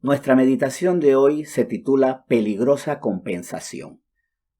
Nuestra meditación de hoy se titula Peligrosa compensación.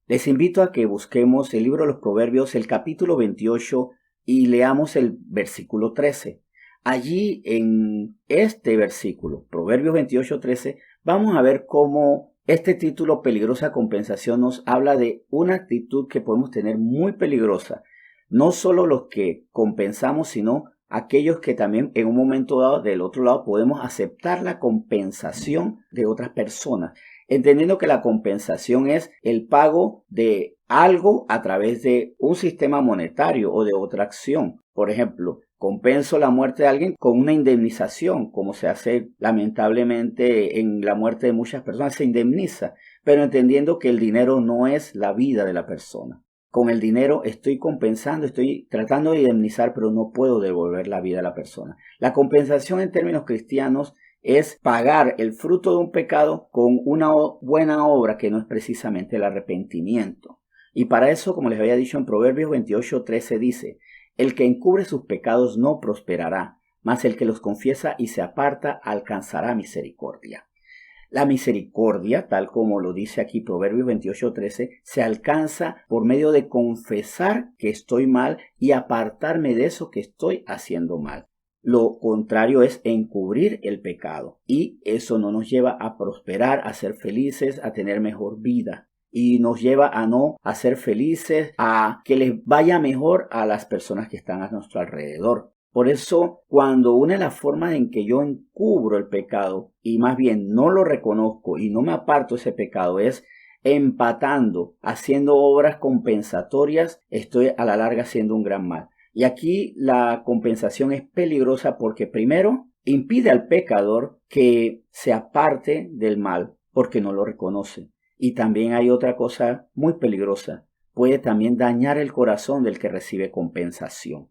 Les invito a que busquemos el libro de los Proverbios, el capítulo 28, y leamos el versículo 13. Allí en este versículo, Proverbios 28:13, vamos a ver cómo este título Peligrosa compensación nos habla de una actitud que podemos tener muy peligrosa. No solo los que compensamos, sino aquellos que también en un momento dado del otro lado podemos aceptar la compensación de otras personas, entendiendo que la compensación es el pago de algo a través de un sistema monetario o de otra acción. Por ejemplo, compenso la muerte de alguien con una indemnización, como se hace lamentablemente en la muerte de muchas personas, se indemniza, pero entendiendo que el dinero no es la vida de la persona. Con el dinero estoy compensando, estoy tratando de indemnizar, pero no puedo devolver la vida a la persona. La compensación en términos cristianos es pagar el fruto de un pecado con una buena obra que no es precisamente el arrepentimiento. Y para eso, como les había dicho en Proverbios 28:13 dice, el que encubre sus pecados no prosperará, mas el que los confiesa y se aparta alcanzará misericordia. La misericordia, tal como lo dice aquí Proverbios 28:13, se alcanza por medio de confesar que estoy mal y apartarme de eso que estoy haciendo mal. Lo contrario es encubrir el pecado y eso no nos lleva a prosperar, a ser felices, a tener mejor vida. Y nos lleva a no a ser felices, a que les vaya mejor a las personas que están a nuestro alrededor. Por eso, cuando una de las formas en que yo encubro el pecado y más bien no lo reconozco y no me aparto de ese pecado es empatando, haciendo obras compensatorias, estoy a la larga haciendo un gran mal. Y aquí la compensación es peligrosa porque primero impide al pecador que se aparte del mal porque no lo reconoce. Y también hay otra cosa muy peligrosa, puede también dañar el corazón del que recibe compensación.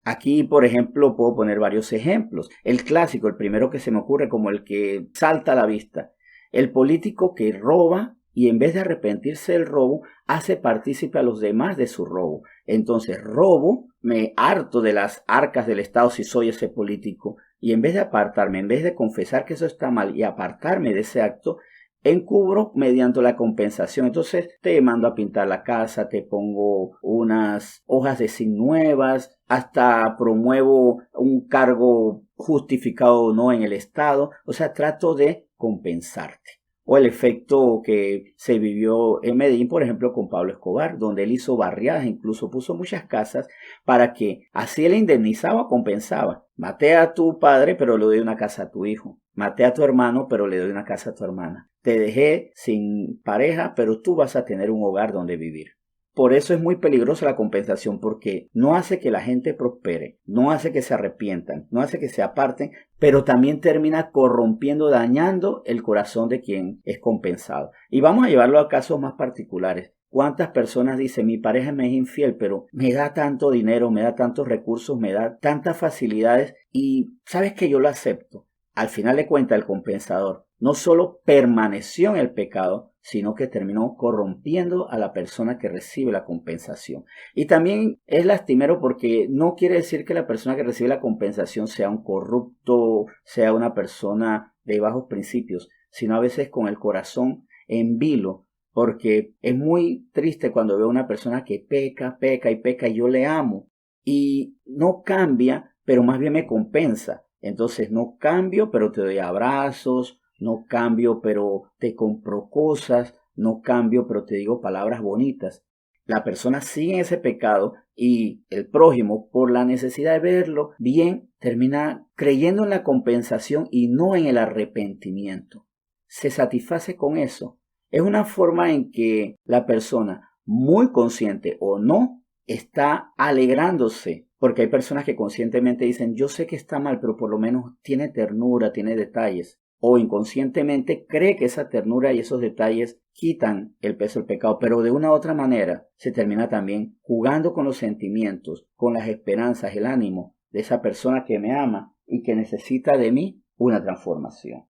Aquí, por ejemplo, puedo poner varios ejemplos. El clásico, el primero que se me ocurre como el que salta a la vista. El político que roba y en vez de arrepentirse del robo, hace partícipe a los demás de su robo. Entonces robo, me harto de las arcas del Estado si soy ese político y en vez de apartarme, en vez de confesar que eso está mal y apartarme de ese acto, encubro mediante la compensación. Entonces te mando a pintar la casa, te pongo unas hojas de zinc nuevas, hasta promuevo un cargo justificado o no en el Estado. O sea, trato de compensarte. O el efecto que se vivió en Medellín, por ejemplo, con Pablo Escobar, donde él hizo barriadas, incluso puso muchas casas para que así él indemnizaba o compensaba. Maté a tu padre, pero le doy una casa a tu hijo. Maté a tu hermano, pero le doy una casa a tu hermana. Te dejé sin pareja, pero tú vas a tener un hogar donde vivir. Por eso es muy peligrosa la compensación, porque no hace que la gente prospere, no hace que se arrepientan, no hace que se aparten, pero también termina corrompiendo, dañando el corazón de quien es compensado. Y vamos a llevarlo a casos más particulares. ¿Cuántas personas dicen, mi pareja me es infiel, pero me da tanto dinero, me da tantos recursos, me da tantas facilidades y sabes que yo lo acepto? Al final de cuentas, el compensador no solo permaneció en el pecado, sino que terminó corrompiendo a la persona que recibe la compensación. Y también es lastimero porque no quiere decir que la persona que recibe la compensación sea un corrupto, sea una persona de bajos principios, sino a veces con el corazón en vilo, porque es muy triste cuando veo a una persona que peca y yo le amo y no cambia, pero más bien me compensa. Entonces no cambio, pero te doy abrazos, no cambio, pero te compro cosas, no cambio, pero te digo palabras bonitas. La persona sigue en ese pecado y el prójimo, por la necesidad de verlo bien, termina creyendo en la compensación y no en el arrepentimiento. Se satisface con eso. Es una forma en que la persona, muy consciente o no, está alegrándose. Porque hay personas que conscientemente dicen, yo sé que está mal, pero por lo menos tiene ternura, tiene detalles. O inconscientemente cree que esa ternura y esos detalles quitan el peso del pecado, pero de una u otra manera se termina también jugando con los sentimientos, con las esperanzas, el ánimo de esa persona que me ama y que necesita de mí una transformación.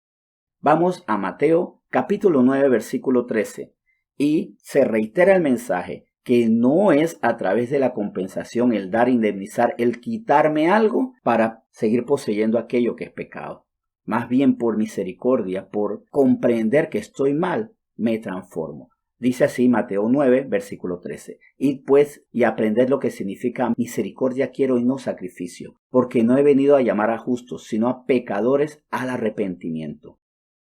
Vamos a Mateo capítulo 9 versículo 13 y se reitera el mensaje que no es a través de la compensación, el dar, indemnizar, el quitarme algo para seguir poseyendo aquello que es pecado. Más bien por misericordia, por comprender que estoy mal, me transformo. Dice así Mateo 9, versículo 13. Id pues y aprended lo que significa misericordia quiero y no sacrificio, porque no he venido a llamar a justos, sino a pecadores al arrepentimiento.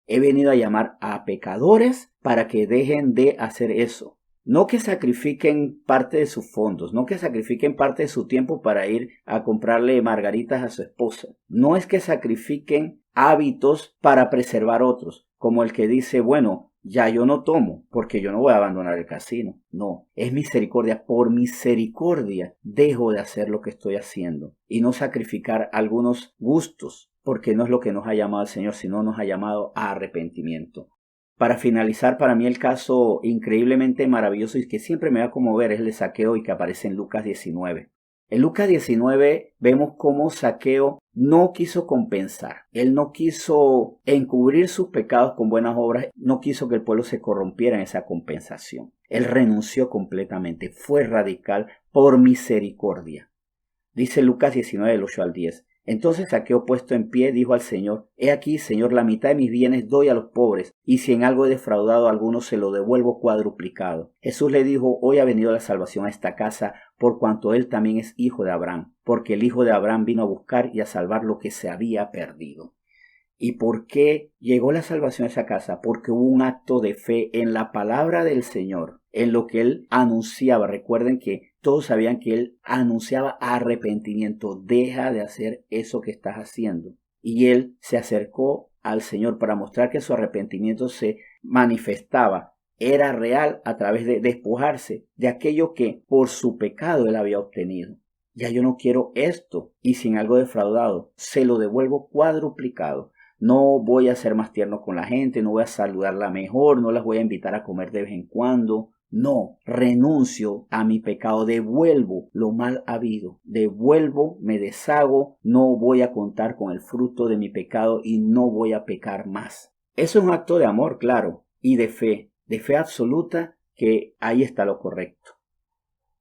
He venido a llamar a pecadores para que dejen de hacer eso. No que sacrifiquen parte de sus fondos, no que sacrifiquen parte de su tiempo para ir a comprarle margaritas a su esposa. No es que sacrifiquen hábitos para preservar otros, como el que dice, bueno, ya yo no tomo porque yo no voy a abandonar el casino. No, es misericordia. Por misericordia dejo de hacer lo que estoy haciendo y no sacrificar algunos gustos, porque no es lo que nos ha llamado el Señor, sino nos ha llamado a arrepentimiento. Para finalizar, para mí el caso increíblemente maravilloso y que siempre me va a conmover es el de Zaqueo y que aparece en Lucas 19. En Lucas 19 vemos cómo Zaqueo no quiso compensar. Él no quiso encubrir sus pecados con buenas obras, no quiso que el pueblo se corrompiera en esa compensación. Él renunció completamente, fue radical por misericordia. Dice Lucas 19, del 8 al 10. Entonces Zaqueo, puesto en pie, dijo al Señor, he aquí, Señor, la mitad de mis bienes doy a los pobres, y si en algo he defraudado a alguno se lo devuelvo cuadruplicado. Jesús le dijo, hoy ha venido la salvación a esta casa, por cuanto él también es hijo de Abraham, porque el hijo de Abraham vino a buscar y a salvar lo que se había perdido. ¿Y por qué llegó la salvación a esa casa? Porque hubo un acto de fe en la palabra del Señor, en lo que él anunciaba. Recuerden que todos sabían que él anunciaba arrepentimiento. Deja de hacer eso que estás haciendo. Y él se acercó al Señor para mostrar que su arrepentimiento se manifestaba. Era real a través de despojarse de aquello que por su pecado él había obtenido. Ya yo no quiero esto, y sin algo defraudado, se lo devuelvo cuadruplicado. No voy a ser más tierno con la gente, no voy a saludarla mejor, no las voy a invitar a comer de vez en cuando. No, renuncio a mi pecado, devuelvo lo mal habido, devuelvo, me deshago, no voy a contar con el fruto de mi pecado y no voy a pecar más. Eso es un acto de amor, claro, y de fe absoluta, que ahí está lo correcto.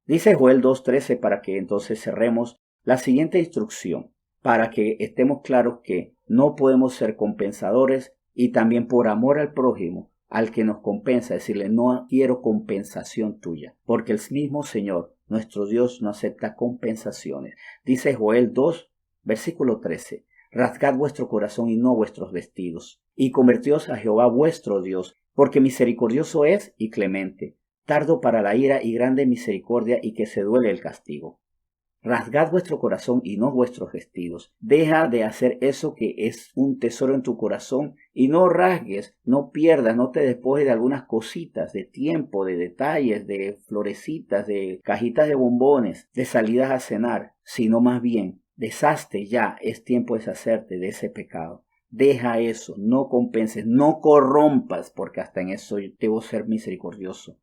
Dice Joel 2.13, para que entonces cerremos, la siguiente instrucción, para que estemos claros que no podemos ser compensadores y también por amor al prójimo, al que nos compensa, decirle no quiero compensación tuya, porque el mismo Señor, nuestro Dios, no acepta compensaciones. Dice Joel 2, versículo 13, rasgad vuestro corazón y no vuestros vestidos, y convertíos a Jehová vuestro Dios, porque misericordioso es y clemente, tardo para la ira y grande misericordia y que se duele el castigo. Rasgad vuestro corazón y no vuestros vestidos. Deja de hacer eso que es un tesoro en tu corazón y no rasgues, no pierdas, no te despojes de algunas cositas, de tiempo, de detalles, de florecitas, de cajitas de bombones, de salidas a cenar, sino más bien, deshazte ya, es tiempo de deshacerte de ese pecado. Deja eso, no compenses, no corrompas, porque hasta en eso debo ser misericordioso.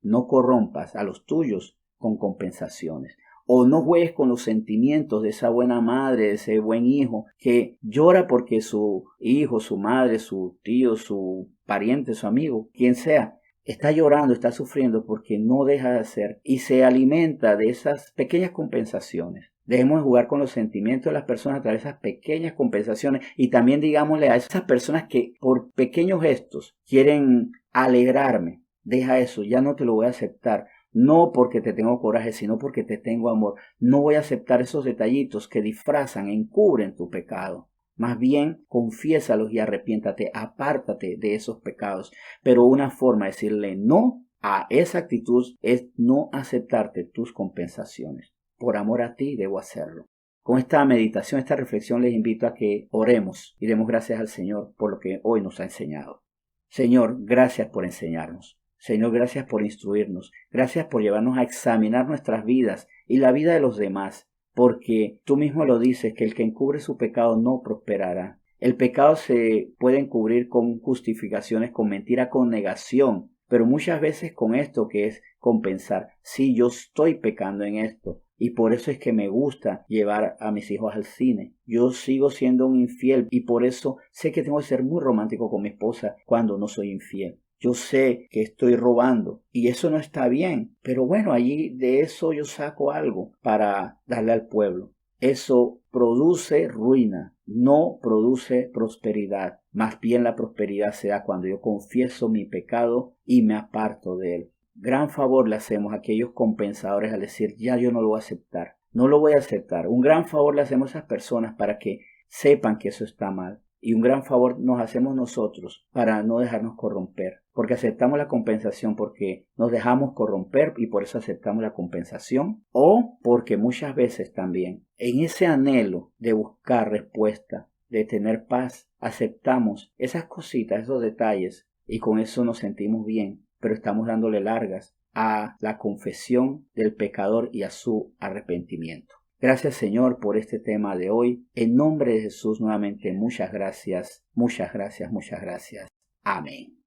No corrompas a los tuyos con compensaciones. O no juegues con los sentimientos de esa buena madre, de ese buen hijo que llora porque su hijo, su madre, su tío, su pariente, su amigo, quien sea, está llorando, está sufriendo porque no deja de hacer y se alimenta de esas pequeñas compensaciones. Dejemos de jugar con los sentimientos de las personas a través de esas pequeñas compensaciones y también digámosle a esas personas que por pequeños gestos quieren alegrarme. Deja eso, ya no te lo voy a aceptar. No porque te tengo coraje, sino porque te tengo amor. No voy a aceptar esos detallitos que disfrazan, encubren tu pecado. Más bien, confiésalos y arrepiéntate, apártate de esos pecados. Pero una forma de decirle no a esa actitud es no aceptarte tus compensaciones. Por amor a ti debo hacerlo. Con esta meditación, esta reflexión, les invito a que oremos y demos gracias al Señor por lo que hoy nos ha enseñado. Señor, gracias por enseñarnos. Señor, gracias por instruirnos. Gracias por llevarnos a examinar nuestras vidas y la vida de los demás, porque tú mismo lo dices, que el que encubre su pecado no prosperará. El pecado se puede encubrir con justificaciones, con mentira, con negación, pero muchas veces con esto que es compensar. Sí, yo estoy pecando en esto y por eso es que me gusta llevar a mis hijos al cine. Yo sigo siendo un infiel y por eso sé que tengo que ser muy romántico con mi esposa cuando no soy infiel. Yo sé que estoy robando y eso no está bien, pero bueno, allí de eso yo saco algo para darle al pueblo. Eso produce ruina, no produce prosperidad. Más bien la prosperidad se da cuando yo confieso mi pecado y me aparto de él. Gran favor le hacemos a aquellos compensadores al decir, ya yo no lo voy a aceptar. No lo voy a aceptar. Un gran favor le hacemos a esas personas para que sepan que eso está mal. Y un gran favor nos hacemos nosotros para no dejarnos corromper. Porque aceptamos la compensación porque nos dejamos corromper y por eso aceptamos la compensación. O porque muchas veces también en ese anhelo de buscar respuesta, de tener paz, aceptamos esas cositas, esos detalles y con eso nos sentimos bien. Pero estamos dándole largas a la confesión del pecador y a su arrepentimiento. Gracias, Señor, por este tema de hoy. En nombre de Jesús, nuevamente, muchas gracias, muchas gracias, muchas gracias. Amén.